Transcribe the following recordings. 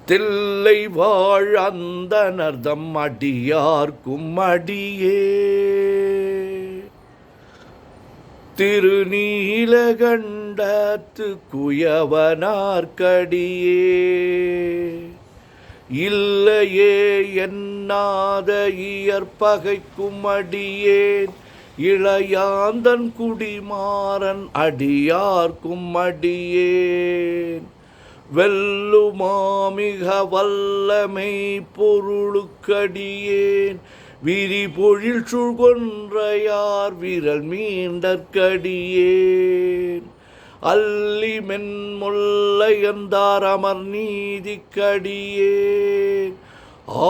தில்லை வாழ் அந்தணர்தம் அடியார்க்கும் அடியே திருநீலகண்டத்து குயவனார்க்கடியே இல்லையே என்னாத இயற்பகைக்கும் அடியேன் இளையாந்தன் குடிமாறன் அடியார்க்கும் அடியேன் வெல்லுமாமிக வல்லமை பொருளுக்கடியேன் விரிபொழில் சுழ்கொன்றையார் விரல் மீண்டற்கடியேன் அல்லி மென்முல்லையந்தார் அமர் நீதிக்கடியேன்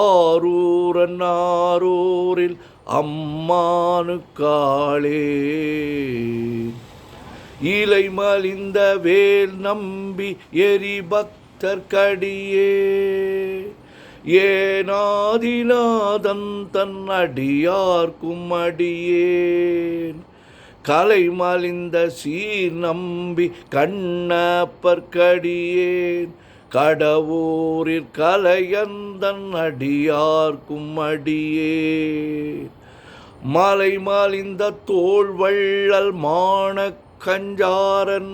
ஆரூரன் ஆரூரில் அம்மானுக்காளே இலை மலிந்த வேல் நம்பி எரி பக்தர்க்கடியே ஏனாதிநாதன் தன் அடியார்க்கும் அடியேன் கலை மலிந்த சீர் நம்பி கண்ணப்பர்க்கடியேன் கடவுரிற் கலையந்தன் அடியார்க்கும் அடியேன் மலை மலிந்த தோள் வள்ளல் மான கஞ்சாரன்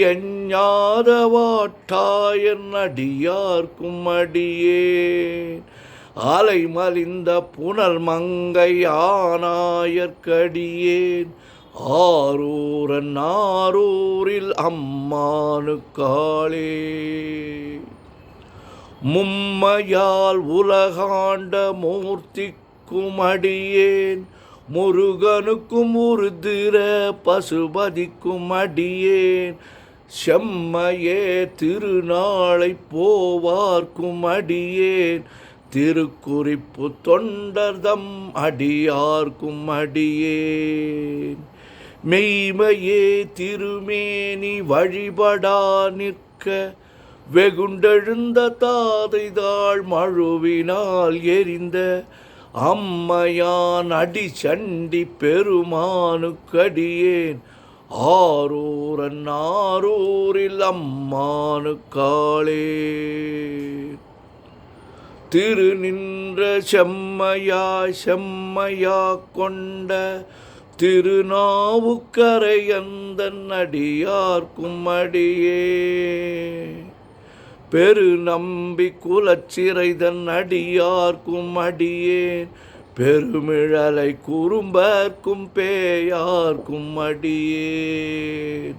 எஞ்ஞாத வாட்டாயன் அடியார்க்கும் அடியேன் அலை மலிந்த புனல் மங்கை ஆனாயற்கடியேன் ஆரூரன் ஆரூரில் அம்மானுக்காளே மும்மையால் உலகாண்ட மூர்த்திக்கும் அடியேன் முருகனுக்கும் உருதிர பசுபதிக்கும் அடியேன் செம்மையே திருநாளை போவார்க்கும் அடியேன் திருக்குறிப்பு தொண்டர்தம் அடியார்க்கும் அடியேன் மெய்மையே திருமேனி வழிபடா நிற்க வெகுண்டெழுந்த தாதைதாள் மழுவினால் எரிந்த அம்மையான் அடி சண்டி பெருமானுக்கடியேன் ஆரூரன் ஆரூரில் அம்மானுக்காளே திருநின்ற செம்மையா கொண்ட திருநாவுக்கரையந்தன் அடியார்க்கும் அடியே பெரு நம்பி குலச்சிறைதன் அடியார்க்கும் அடியேன் பெருமிழலை குறும்பர்க்கும் பேயார்க்கும் அடியேன்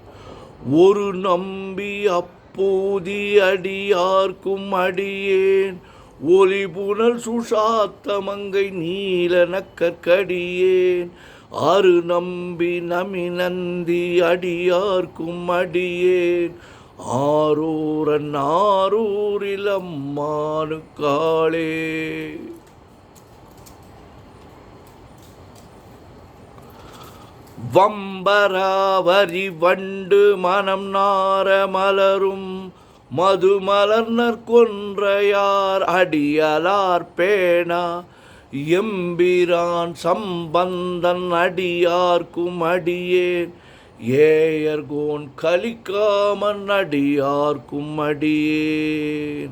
ஒரு நம்பி அப்பூதி அடியார்க்கும் அடியேன் ஒலி புனல் சுஷாத்தமங்கை நீல நக்கற்கடியேன் ஆறு நம்பி நமி நந்தி அடியார்க்கும் அடியேன் ஆரூரன் ஆரூரில் அம்மானுக்காளே வம்பராவரி வண்டு மனம் நார மலரும் மதுமலர்னர் கொன்றையார் அடியலார் பேணா எம்பிரான் சம்பந்தன் அடியார்க்கும் அடியேன் ஏயர்கோன் கலிக்காமன் அடியார்க்கும் அடியேன்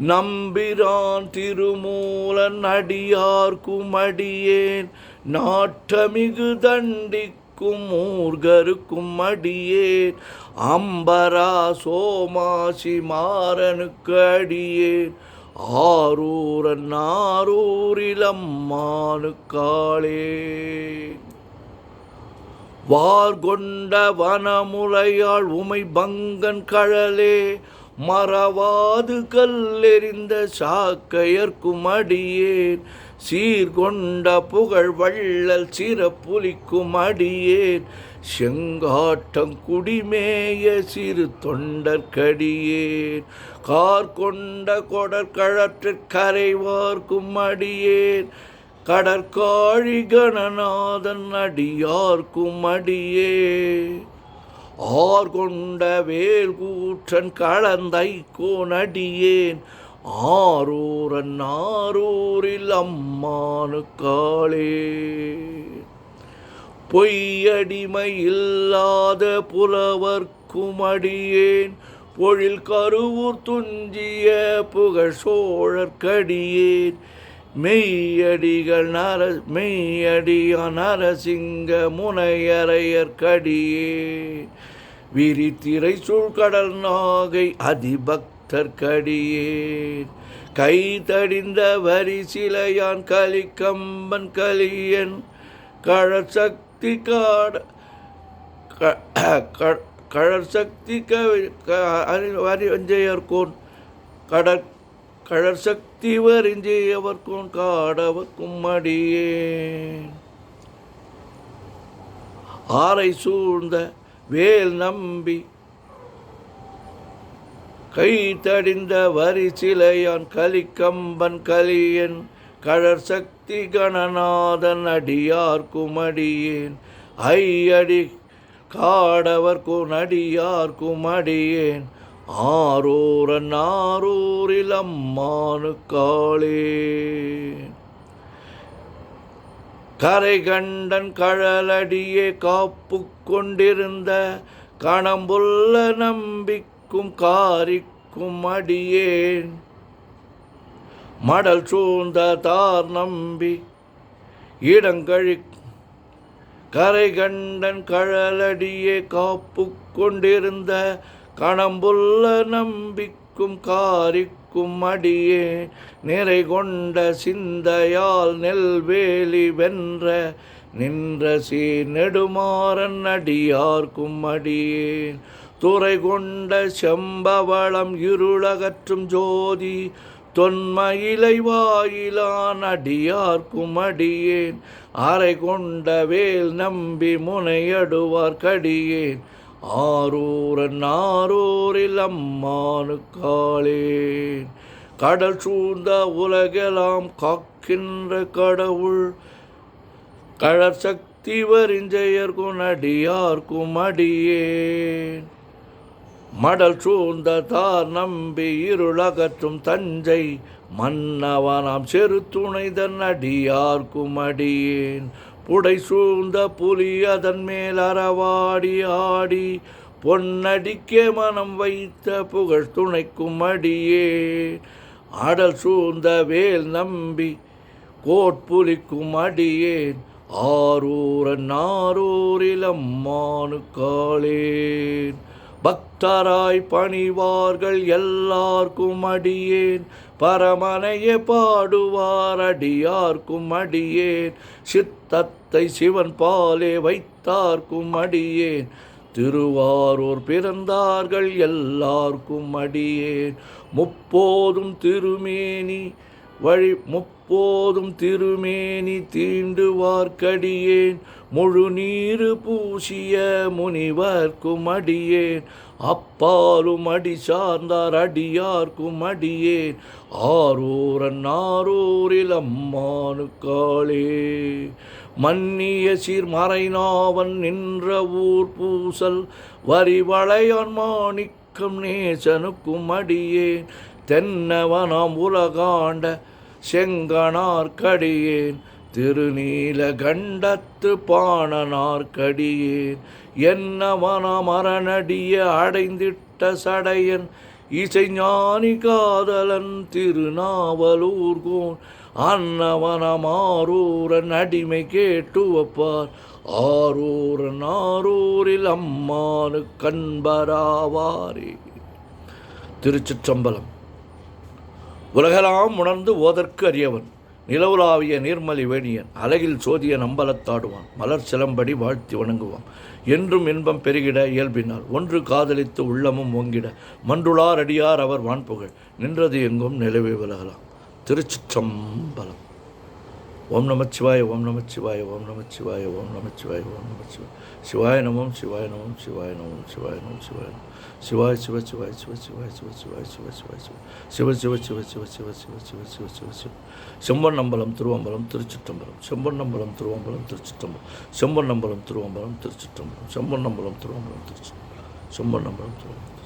நம்பிரான் திருமூலன் அடியார்க்கும் அடியேன் நாட்டமிகு தண்டிக்கும் மூர்கருக்கும் அடியேன் அம்பரா சோமாசி மாறனுக்கு அடியேன் ஆரூரன் ஆரூரில் அம்மானுக்காளே வார்கொண்ட வனமுலையாள் உமை பங்கன் கழலே மறவாது கல்லெறிந்த சாக்கையர்க்கும் அடியேன் சீர்கொண்ட புகழ் வள்ளல் சிறப்புலிக்கும் அடியேன் செங்காட்டம் குடிமேய சிறு தொண்டர்க்கடியேன் கார்கொண்ட கொடற்கழற்றிற் கரைவார்க்கும் அடியேன் கடற்காழி கணநாதன் அடியார்க்கும் அடியே ஆர்கொண்ட வேல் கூற்றன் கலந்தை கோனடியேன் ஆரூரன் ஆரூரில் அம்மானுக்காளே பொய்யடிமை இல்லாத புலவர்க்கும் அடியேன் பொழில் கருவூர் துஞ்சிய புகழ் சோழர்க்கடியேன் மெய்யடியா நரசிங்க முனையரையர்க்கடியேன் விரித்திரை சூழ்கடல் நாகை அதிபக்தர்க்கடியேன் கை தடிந்த வரி சிலையான் கலிக்கம்பன் கலியன் கழற்சக்தி கழற்சக்தி வரிஞ்சையர்கோன் கழற்சக்தி வரிஞ்சையவர்கோன் காடவர்க்கும் அடியேன் ஆரை சூழ்ந்த வேல் நம்பி கை தடிந்த வரி சிலையான் கலிக்கம்பன் கலியன் கழற்சக்தி கணநாதன் அடியார்க்கும் அடியேன் ஐயடி காடவர்க்கும் அடியார்க்கும் அடியேன் ஆரூரன் ஆரூரில் அம்மானுக்காளே கரை கண்டன் கழலடியே காப்பு கொண்டிருந்த கணம்புள்ள நம்பிக்கும் காரிக்கும் அடியேன் மடல் சூழ்ந்த தார் நம்பி இடங்கழி கரை கண்டன் கழலடியே காப்பு கொண்டிருந்த கணம்புள்ள நம்பிக்கும் காரிக்கும் அடியே நிறை கொண்ட சிந்தையால் நெல்வேலி வென்ற நின்ற நெடுமாறன் அடியார்க்கும் அடியேன் துறை கொண்ட செம்பவளம் இருளகற்றும் ஜோதி தொன்மயிலை வாயிலான் அடியார்க்கும் அடியேன் அறை கொண்ட வேல் நம்பி முனையடுவார்க்கடியேன் ஆரூரன் ஆரூரில் அம்மானுக்காளேன் கடல் சூழ்ந்த உலகெல்லாம் காக்கின்ற கடவுள் கழற்சக்தி வரிஞ்சையர்க்கும் அடியார்க்கும் அடியேன் மடல் சூழ்ந்த தார் நம்பி இருளகற்றும் தஞ்சை மன்னவனாம் செரு துணைதன் அடியார்க்கும் அடியேன் புடை சூழ்ந்த புலி அதன் மேல் அறவாடி ஆடி பொன்னடிக்கே மனம் வைத்த புகழ் துணைக்கும் அடியேன் அடல் சூழ்ந்த வேல் நம்பி கோட்புலிக்கும் அடியேன் ஆரூரன் ஆரூரில் அம்மானுக்காளேன் பக்தராய் பணிவார்கள் எல்லார்க்கும் அடியேன் பரமனையே பாடுவார் அடியார்க்கும் அடியேன் சித்தத்தை சிவன் பாலே வைத்தார்க்கும் அடியேன் திருவாரூர் பிறந்தார்கள் எல்லார்க்கும் அடியேன் முப்போதும் திருமேனி தீண்டுவார்க்கடியேன் முழு நீரு பூசிய முனிவர்க்கும் அடியேன் அப்பாலும் அடி சார்ந்தார் அடியார்க்கும் அடியேன் ஆரூரன் ஆரூரில் அம்மானுக்காளே மன்னிய சீர்மறைநாவன் நின்ற ஊர் பூசல் வரிவளையான் மாணிக்கம் நேசனுக்கும் அடியேன் தென்னவனாம் உலகாண்ட செங்கனார்க்கடியேன் திருநீலகண்டத்து பாணனார்க்கடியேன் என்னவனாம் அரணடிய அடைந்திட்ட சடையன் இசைஞானி காதலன் திருநாவலூர்கோன் அன்னவனம் ஆரூரன் அடிமை கேட்டு வப்பார் ஆரூரன் ஆரூரில் அம்மானு கண்பராவாரே. திருச்சிற்றம்பலம். உலகெல்லாம் உணர்ந்து ஓதற்கு அறியவன் நிலவுலாவிய நீர்மலி வேணியன் அழகில் சோதிய நம்பலத்தாடுவான் மலர் சிலம்படி வாழ்த்தி வணங்குவான் என்றும் இன்பம் பெருகிட இயல்பினால் ஒன்று காதலித்து உள்ளமும் ஓங்கிட மன்றுளார் அடியார் அவர் வான்புகழ் நின்றது எங்கும் நிலவே விலகலாம். திருச்சிற்றம்பலம். ஓம் நமச்சிவாய ஓம் நமச்சிவாய ஓம் நமச்சிவாய ஓம் நமச்சிவாய ஓம் நமச்சிவாய சிவாய நமம் சிவாய நமம் சிவாய நமம் சிவாய நமம் சிவாய நமம் சிவாய சிவ சிவாய சிவ சிவாய சிவ சிவாய சிவ சிவாய சிவ சிவ சிவ சிவ சிவ சிவ சிவ சிவ சிவ சிவ சிவ செம்பொன்னம்பலம் திருவம்பலம் திருச்சிற்றம்பலம் செம்பொன்னம்பலம் திருவம்பலம் திருச்சிற்றம்பலம் செம்பொன்னம்பலம் திருவம்பலம் திருச்சிற்றம்பலம் செம்பொன்னம்பலம் திருவம்பலம் திருச்சிற்றம்பலம் செம்பொன்னம்பலம் திருவம்பலம்